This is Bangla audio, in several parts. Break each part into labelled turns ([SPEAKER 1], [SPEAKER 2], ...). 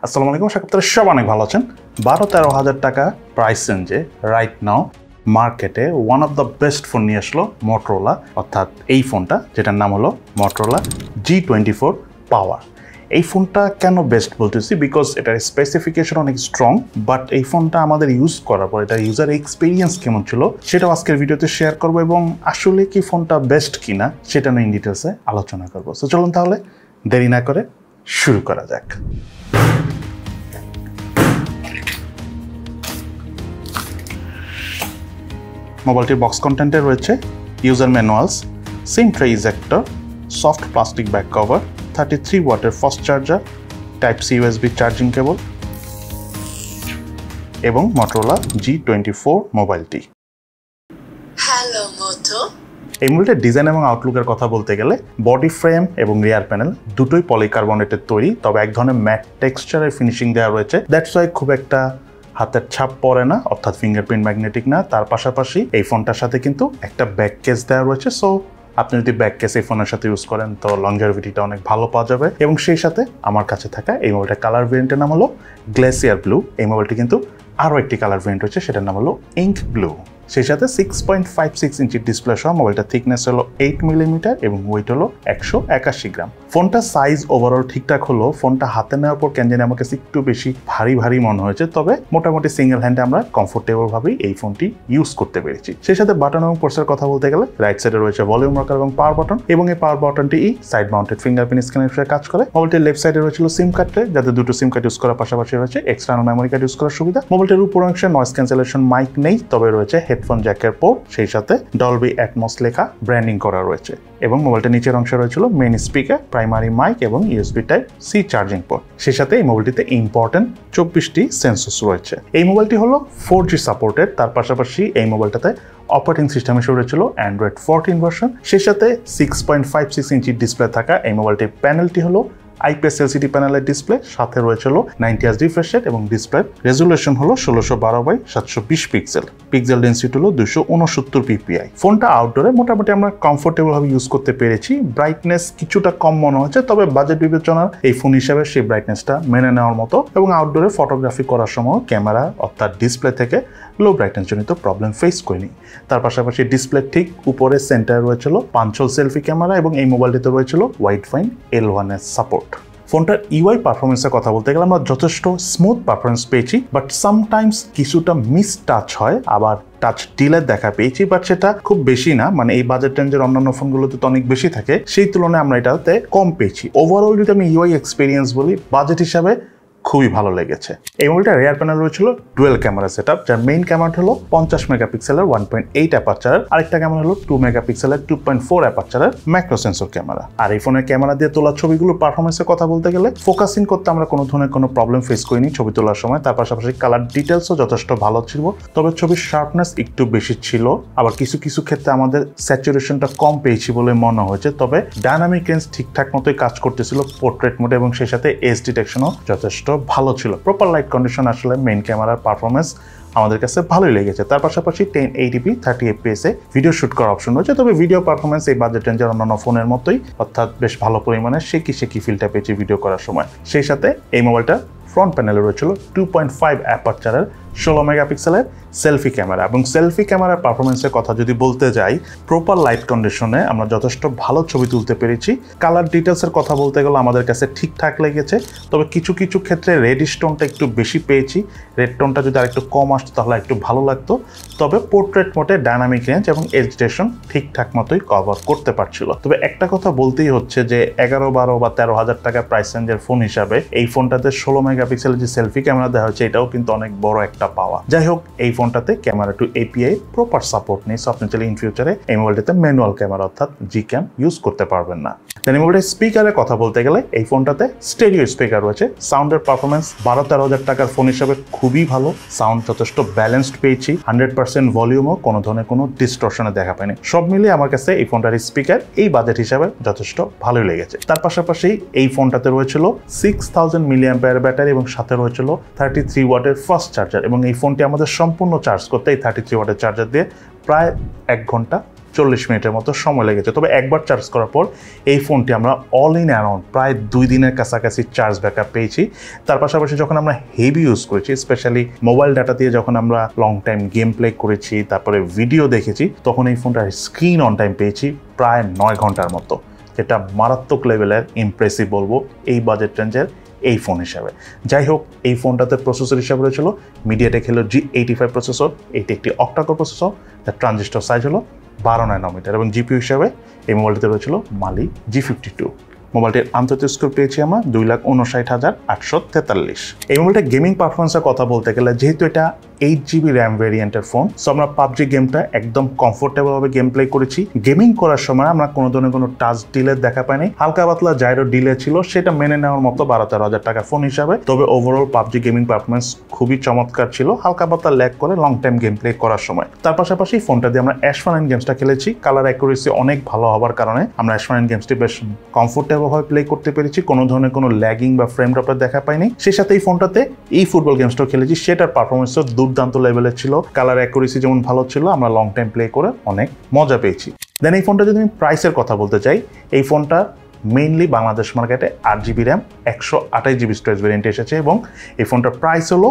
[SPEAKER 1] আসসালামু আলাইকুম, আশা করি সব অনেক ভালো আছেন। 12-13 হাজার টাকা প্রাইস রেঞ্জে রাইট নাও মার্কেটে one of the best phone নিয়ে আসলো মোটরোলা, অর্থাৎ এই ফোনটা যেটার নাম হলো মোটরোলা G24 পাওয়ার। এই ফোনটা কেন বেস্ট বলতেছি, বিকজ এটার স্পেসিফিকেশন অনেক স্ট্রং, বাট এই ফোনটা আমাদের ইউজ করার পর এটার ইউজার এক্সপিরিয়েন্স কেমন ছিল সেটাও আজকের ভিডিওতে শেয়ার করবো, এবং আসলে কি ফোনটা বেস্ট কিনা সেটা নিয়ে ইন ডিটেলসে আলোচনা করবো। তো চলুন তাহলে দেরি না করে শুরু করা যাক। মোবাইলটির বক্স কন্টেন্টে রয়েছে user manuals, SIM tray ejector, soft plastic back cover, 33 ওয়াটের fast charger, type C USB charging cable এবং মোটরোলা G24 মোবাইলটি।
[SPEAKER 2] Hello Moto.
[SPEAKER 1] এই মোবাইলটার ডিজাইন এবং আউটলুকের কথা বলতে গেলে বডি ফ্রেম এবং রিয়ার প্যানেল দুটোই পলিকার্বনেটের তৈরি, তবে এক ধরনের ম্যাট টেক্সচারের ফিনিশিং দেওয়া রয়েছে। দ্যাটস ওয়াই খুব একটা হাতের ছাপ পড়ে না, অর্থাৎ ফিঙ্গারপ্রিন্ট ম্যাগনেটিক না। তার পাশাপাশি এই ফোনটার সাথে কিন্তু একটা ব্যাক কেস দেওয়া রয়েছে, সো আপনি যদি ব্যাক কেস এই ফোনের সাথে ইউজ করেন তো লংজারভিটিটা অনেক ভালো পাওয়া যাবে। এবং সেই সাথে আমার কাছে থাকা এই মোবাইলটার কালার ভেরিয়েন্টের নাম হলো গ্লেসিয়ার ব্লু। এই মোবাইলটি কিন্তু আরও একটি কালার ভেরিয়েন্ট রয়েছে, সেটার নাম হলো ইঙ্ক ব্লু। সেই সাথে 6.56 ইঞ্চির ডিসপ্লে সহ মোবাইলটার থিকনেস হলো 8 মিলিমিটার এবং ওয়েট হলো 181 গ্রাম। ফোনটার সাইজ ওভারঅল ঠিকঠাক হলো, ফোনটা হাতে নেওয়ার পর কেন জানি আমার কাছে একটু বেশি ভারী মনে হয়েছে, তবে মোটামুটি সিঙ্গেল হ্যান্ডে আমরা কমফোর্টেবল ভাবেই এই ফোনটি ইউজ করতে পেরেছি। সেই সাথে বাটন এবং পোর্টসের কথা বলতে গেলে রাইট সাইডে রয়েছে ভলিউম রকার এবং পাওয়ার বাটন, এবং এই পাওয়ার বাটনটি সাইড মাউন্টেড ফিঙ্গারপ্রিন্ট স্ক্যানার হিসেবে কাজ করে। মোবাইলটির লেফট সাইডে রয়েছিল সিম কার্ড, যাতে দুটো সিম কার্ড ইউজ করার পাশাপাশি রয়েছে এক্সটার্নাল মেমোরি কার্ড ইউজ করার সুবিধা। মোবাইলটির উপর অংশে নয়েজ ক্যান্সেলেশন মাইক নেই, তবে রয়েছে হেডফোন জ্যাকের পোর্ট, সেই সাথে ডলবি অ্যাটমস লেখা ব্র্যান্ডিং করা রয়েছে। এবং মোবাইলটার নিচের অংশে রয়েছিল মেইন স্পিকার, প্রাইমারি মাইক এবং USB type C charging port. সেই সাথে এই মোবাইলটিতে ইম্পর্টেন্ট 24টি সেন্সরস রয়েছে। এই মোবাইলটি হলো 4G সাপোর্টেড, তার পাশাপাশি এই মোবাইলটাতে অপারেটিং সিস্টেম হিসেবে রয়েছিল Android 14 ভার্সন। সেই সাথে 6.56 ইঞ্চির ডিসপ্লে থাকা এই মোবাইলটির প্যানেলটি হলো IPS LCD প্যানেলের ডিসপ্লে, সাথে রয়েছিল 90Hz রিফ্রেশ রেট এবং ডিসপ্লে রেজুলেশন হলো 1612x720 পিক্সেল। পিক্সেল ডেন্সিটি হলো 269 ppi। ফোনটা আউটডোরে মোটামুটি আমরা কমফোর্টেবল ভাবে ইউজ করতে পেরেছি। ব্রাইটনেস কিছুটা কম মনে হচ্ছে, তবে বাজেট বিবেচনার এই ফোন হিসাবে সেই ব্রাইটনেসটা মেনে নেওয়ার মতো, এবং আউটডোরে ফটোগ্রাফি করার সময় ক্যামেরা অর্থাৎ ডিসপ্লে থেকে লো ব্রাইটনেস জনিত প্রবলেম ফেস করিনি। তার পাশাপাশি ডিসপ্লে ঠিক উপরে সেন্টারে রয়েছিল পাঞ্চল সেলফি ক্যামেরা, এবং এই মোবাইলটিতে রয়েছিল ওয়াইড ফাইন L1s সাপোর্ট। ফোনটার ইউআই পারফরমেন্সের কথা বলতে গেলে আমরা যথেষ্ট স্মুথ পারফরমেন্স পেয়েছি, বাট সামটাইমস কিছুটা মিস টাচ হয়, আবার টাচ ডিলে দেখা পেয়েছি, বাট সেটা খুব বেশি না। মানে এই বাজেট রেঞ্জের অন্যান্য ফোনগুলোতে তো অনেক বেশি থাকে, সেই তুলনায় আমরা এটাতে কম পেয়েছি। ওভারঅল যদি আমি ইউআই এক্সপিরিয়েন্স বলি, বাজেট হিসাবে খুবই ভালো লেগেছে। এই মোবাইলটার রিয়ার প্যানেল রয়েছিল ডুয়েল ক্যামেরা সেটআপ, যার মেইন ক্যামেরা হলো 50 মেগাপিক্সেলের 1.8 অ্যাপারচারের, আরেকটা ক্যামেরা হলো 2 মেগাপিক্সেলের 2.4 অ্যাপারচারের ম্যাক্রো সেন্সর ক্যামেরা। আর এই ফোনের ক্যামেরা দিয়ে তোলা ছবিগুলোর পারফরমেন্সের কথা বলতে গেলে ফোকাসিং করতে আমরা কোনো ধরনের কোনো প্রবলেম ফেস করিনি ছবি তোলার সময়। তার পাশাপাশি কালার ডিটেলসও যথেষ্ট ভালো ছিল, তবে ছবির শার্পনেস একটু বেশি ছিল, আবার কিছু ক্ষেত্রে আমাদের স্যাচুরেশনটা কম পেয়েছি বলে মনে হয়েছে। তবে ডায়নামিক রেঞ্জ ঠিকঠাক মতোই কাজ করতেছিল পোর্ট্রেট মোডে, এবং সেই সাথে এজ ডিটেকশনও যথেষ্ট ভালো ছিল। প্রপার লাইট কন্ডিশন আসলে মেইন ক্যামেরার পারফরমেন্স আমাদের কাছে ভালোই লেগেছে। তার পাশাপাশি 1080p 30 fps এ ভিডিও শুট করার অপশন রয়েছে, তবে ভিডিও পারফরমেন্স এই বাজেট রেঞ্জের অন্যান্য ফোনের মতোই, অর্থাৎ বেশ ভালো পরিমাণে শেকি ফিলটা পেয়েছি ভিডিও করার সময়। সেই সাথে এই মোবাইলটা ফ্রন্ট প্যানেলে রয়েছিল 2.5 অ্যাপারচারের 16 মেগাপিক্সেলের সেলফি ক্যামেরা, এবং সেলফি ক্যামেরার পারফরমেন্সের কথা যদি বলতে যাই, প্রপার লাইট কন্ডিশনে আমরা যথেষ্ট ভালো ছবি তুলতে পেরেছি। কালার ডিটেলসের কথা বলতে গেলে আমাদের কাছে ঠিকঠাক লেগেছে, তবে কিছু ক্ষেত্রে রেডিশ টোনটা একটু বেশি পেয়েছি। রেড টোনটা যদি আরেকটু কম আসতো তাহলে একটু ভালো লাগতো। তবে পোর্ট্রেট মোডে ডায়নামিক রেঞ্জ এবং এজ ডিটেকশন ঠিকঠাক মতোই কভার করতে পারছিল। তবে একটা কথা বলতেই হচ্ছে যে 11, 12 বা 13 হাজার টাকা প্রাইস রেঞ্জের ফোন হিসাবে এই ফোনটাতে 16 মেগাপিক্সেলের যে সেলফি ক্যামেরা দেওয়া হয়েছে, এটাও কিন্তু অনেক বড় একটা পাওয়া। যাই হোক, এই ফোনটাতে camera two API proper support নেই, সো আপনি চাইলে ইন ফিউচারে এই মোবাইলটাতে ম্যানুয়াল ক্যামেরা অর্থাৎ Gcam ইউজ করতে পারবেন না। দেন এই মোবাইলের স্পিকারের কথা বলতে গেলে এই ফোনটাতে স্টেরিও স্পিকার রয়েছে। সাউন্ডের পারফরমেন্স 12-13 হাজার টাকার ফোন হিসাবে খুবই ভালো, সাউন্ড যথেষ্ট ব্যালেন্সড পেয়েছি। 100% ভলিউমও কোনো ধরনের কোনো ডিস্টরশনে দেখা পায়নি। সব মিলিয়ে আমার কাছে এই ফোনটার স্পিকার এই বাজেট হিসাবে যথেষ্ট ভালোই লেগেছে। তার পাশাপাশি এই ফোনটাতে রয়েছিল 6000 mAh ব্যাটারি, এবং সাথে রয়েছিল 33 ওয়াটের ফাস্ট চার্জার, এবং এই ফোনটি আমাদের সম্পূর্ণ চার্জ করতে এই 33 ওয়াটের চার্জার দিয়ে প্রায় 1 ঘন্টা 40 মিনিটের মতো সময় লেগেছে। তবে একবার চার্জ করার পর এই ফোনটি আমরা অল ইন অ্যারাউন্ড প্রায় 2 দিনের কাছাকাছি চার্জ ব্যাকআপ পেয়েছি। তার পাশাপাশি যখন আমরা হেভি ইউজ করেছি, স্পেশালি মোবাইল ডাটা দিয়ে যখন আমরা লং টাইম গেম প্লে করেছি, তারপরে ভিডিও দেখেছি, তখন এই ফোনটার স্ক্রিন অন টাইম পেয়েছি প্রায় 9 ঘন্টার মতো, যেটা মারাত্মক লেভেলের ইমপ্রেসিভ বলবো এই বাজেট রেঞ্জের এই ফোন হিসাবে। যাই হোক, এই ফোনটাতে প্রসেসর হিসাবে রয়েছিল MediaTek Helio G85 প্রসেসর। এটি একটি অক্টাকোর প্রসেসর, যার ট্রানজিস্টর সাইজ হলো 12 ন্যানোমিটার, এবং জিপিইউ হিসাবে এই মোবাইলটিতে রয়েছিল Mali G52। মোবাইলটির আন্তর্জাতিক স্কোর পেয়েছি আমরা 2,59,843। এই মোবাইলটা গেমিং পারফরমেন্সের কথা বলতে গেলে, যেহেতু এটা 8GB র্যাম ভেরিয়েন্টের ফোন, সো আমরা পাবজি গেমটা একদম কমফোর্টেবলভাবে গেম প্লে করেছি। গেমিং করার সময় আমরা কোনো ধরনের কোনো টাচ ডিলে দেখা পাইনি, হালকা পাতলা জাইরো ডিলে ছিল, সেটা মেনে নেওয়ার মতো 12-13 হাজার টাকা ফোন হিসাবে। তবে ওভারঅল পাবজি গেমিং পারফরমেন্স খুবই চমৎকার ছিল, হালকা পাতলা ল্যাগ করে লং টাইম গেম প্লে করার সময়। তার পাশাপাশি ফোনটা দিয়ে আমরা অ্যাশফানাইন গেমসটা খেলেছি। কালার অ্যাকুরেসি অনেক ভালো হওয়ার কারণে আমরা অ্যাশফানাইন গেমসটি বেশ কমফোর্টেবলভাবে প্লে করতে পেরেছি, কোনো ধরনের কোনো ল্যাগিং বা ফ্রেম ড্রপের দেখা পাইনি। সেই সাথে এই ফোনটাতে এই ফুটবল গেমসটাও খেলেছি, সেটার পারফরমেন্সও দুর্দান্ত লেভেলের ছিল। কালার অ্যাকুরেসি যেমন ভালো ছিল, আমরা লং টাইম প্লে করে অনেক মজা পেয়েছি। দেন এই ফোনটা যদি আমি প্রাইসের কথা বলতে চাই, এই ফোনটা মেইনলি বাংলাদেশ মার্কেটে 8GB র্যাম 128GB স্টোরেজ ভেরিয়েন্টে এসেছে, এবং এই ফোনটার প্রাইস হলো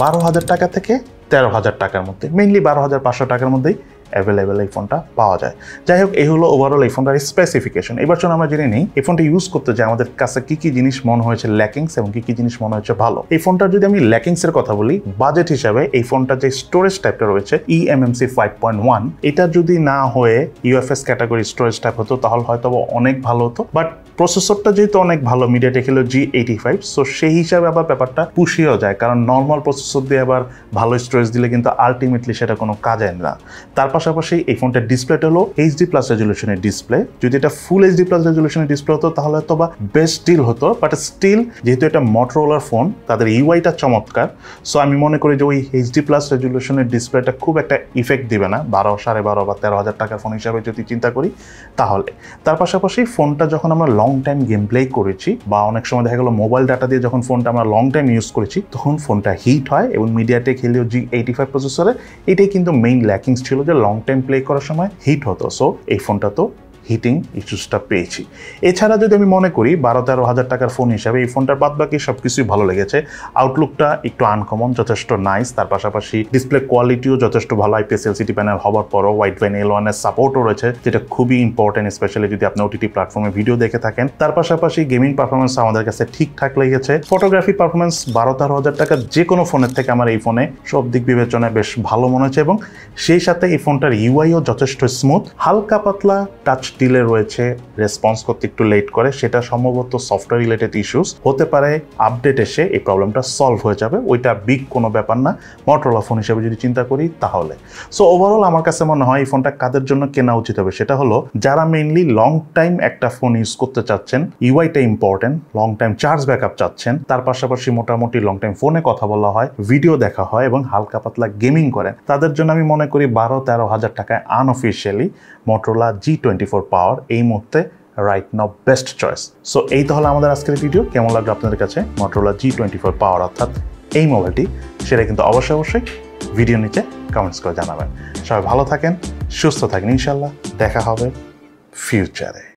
[SPEAKER 1] 12,000 টাকা থেকে 13,000 টাকার মধ্যে, মেইনলি 12,500 টাকার মধ্যেই অ্যাভেলেবেল এই ফোনটা পাওয়া যায়। যাই হোক, এই হলো ওভারঅল এই ফোনটার স্পেসিফিকেশন। এবার চলুন আমরা জেনে নিই এই ফোনটা ইউজ করতে যে আমাদের কাছে কি কি জিনিস মনে হয়েছে ল্যাকিংস এবং কি কি জিনিস মনে হয়েছে ভালো। এই ফোনটার যদি আমি ল্যাকিংসের কথা বলি, বাজেট হিসাবে এই ফোনটা যে স্টোরেজ টাইপটা রয়েছে eMMC 5.1, এটা যদি না হয়ে UFS ক্যাটাগরি স্টোরেজ টাইপ হতো তাহলে হয়তো অনেক ভালো হতো। বাট প্রসেসরটা যেহেতু অনেক ভালো, MediaTek Helio G85, সো সেই হিসাবে আবার ব্যাপারটা পুষিয়েও যায়, কারণ নর্মাল প্রসেসর দিয়ে আবার ভালো স্টোরেজ দিলে কিন্তু আলটিমেটলি সেটা কোনো কাজে না। তার পাশাপাশি এই ফোনটার ডিসপ্লেটা হলো HD+ রেজলিউশনের ডিসপ্লে। যদি এটা ফুল HD+ রেজলিউশনের ডিসপ্লে হতো তাহলে হয়তো বা বেস্ট ডিল হতো, বাট স্টিল যেহেতু এটা Motorola ফোন, তাদের ইউআইটা চমৎকার, সো আমি মনে করি যে ওই HD+ রেজলিউশনের ডিসপ্লেটা খুব একটা ইফেক্ট দিবে না 12, 12.5 বা 13,000 টাকার ফোন হিসাবে যদি চিন্তা করি তাহলে। তার পাশাপাশি ফোনটা যখন আমরা লং টাইম গেম প্লে করেছি বা অনেক সময় দেখা গেল মোবাইল ডাটা দিয়ে যখন ফোনটা আমরা লং টাইম ইউজ করেছি, তখন ফোনটা হিট হয়, এবং MediaTek Helio G85 প্রসেসরে এটাই কিন্তু মেইন ল্যাকিংস ছিল, যে লং টাইম প্লে করার সময় হিট হতো। সো এই ফোনটা তো হিটিং ইস্যুসটা পেয়েছি। এছাড়া যদি আমি মনে করি 12-13 হাজার টাকার ফোন হিসাবে এই ফোনটার বাদ বাকি সব কিছুই ভালো লেগেছে। আউটলুকটা একটু আনকমন, যথেষ্ট নাইস। তার পাশাপাশি ডিসপ্লে কোয়ালিটিও যথেষ্ট ভালো, IPS LCD প্যানেল হওয়ার পরও ওয়াইড ভ্যান L1 এর সাপোর্টও রয়েছে, যেটা খুবই ইম্পর্টেন্ট, স্পেশালি যদি আপনি OTT প্ল্যাটফর্মে ভিডিও দেখে থাকেন। তার পাশাপাশি গেমিং পারফরমেন্স আমাদের কাছে ঠিকঠাক লেগেছে। ফটোগ্রাফি পারফরমেন্স 12-13 হাজার টাকার যে কোনো ফোনের থেকে আমার এই ফোনে সব দিক বিবেচনায় বেশ ভালো মনে হয়েছে, এবং সেই সাথে এই ফোনটার ইউআইও যথেষ্ট স্মুথ। হালকা পাতলা টাচ ডিলে রয়েছে, রেসপন্স করতে একটু লেট করে, সেটা সম্ভবত সফটওয়্যার রিলেটেড ইস্যুস হতে পারে। আপডেট এসে এই প্রবলেমটা সলভ হয়ে যাবে, ওইটা বিগ কোনো ব্যাপার না Motorola ফোন হিসেবে যদি চিন্তা করি তাহলে। সো ওভারঅল আমার কাছে মনে হয় এই ফোনটা কাদের জন্য কেনা উচিত হবে, সেটা হলো যারা মেইনলি লং টাইম একটা ফোন ইউজ করতে চাচ্ছেন, ইউআইটা important, long time charge backup চাচ্ছেন, তার পাশাপাশি মোটামুটি লং টাইম ফোনে কথা বলা হয়, ভিডিও দেখা হয় এবং হালকা পাতলা গেমিং করেন, তাদের জন্য আমি মনে করি 12-13 হাজার টাকায় আনঅফিসিয়ালি Motorola G24 পাওয়ার এই মুহূর্তে right now best choice. So এই তো হলো আমাদের আজকের ভিডিও। কেমন লাগলো আপনাদের কাছে Motorola G24 পাওয়ার অর্থাৎ এই মোবাইলটি, সেটা কিন্তু অবশ্যই ভিডিও নিচে কমেন্টস করে জানাবেন। সবাই ভালো থাকেন, সুস্থ থাকেন, ইনশাল্লাহ দেখা হবে ফিউচারে।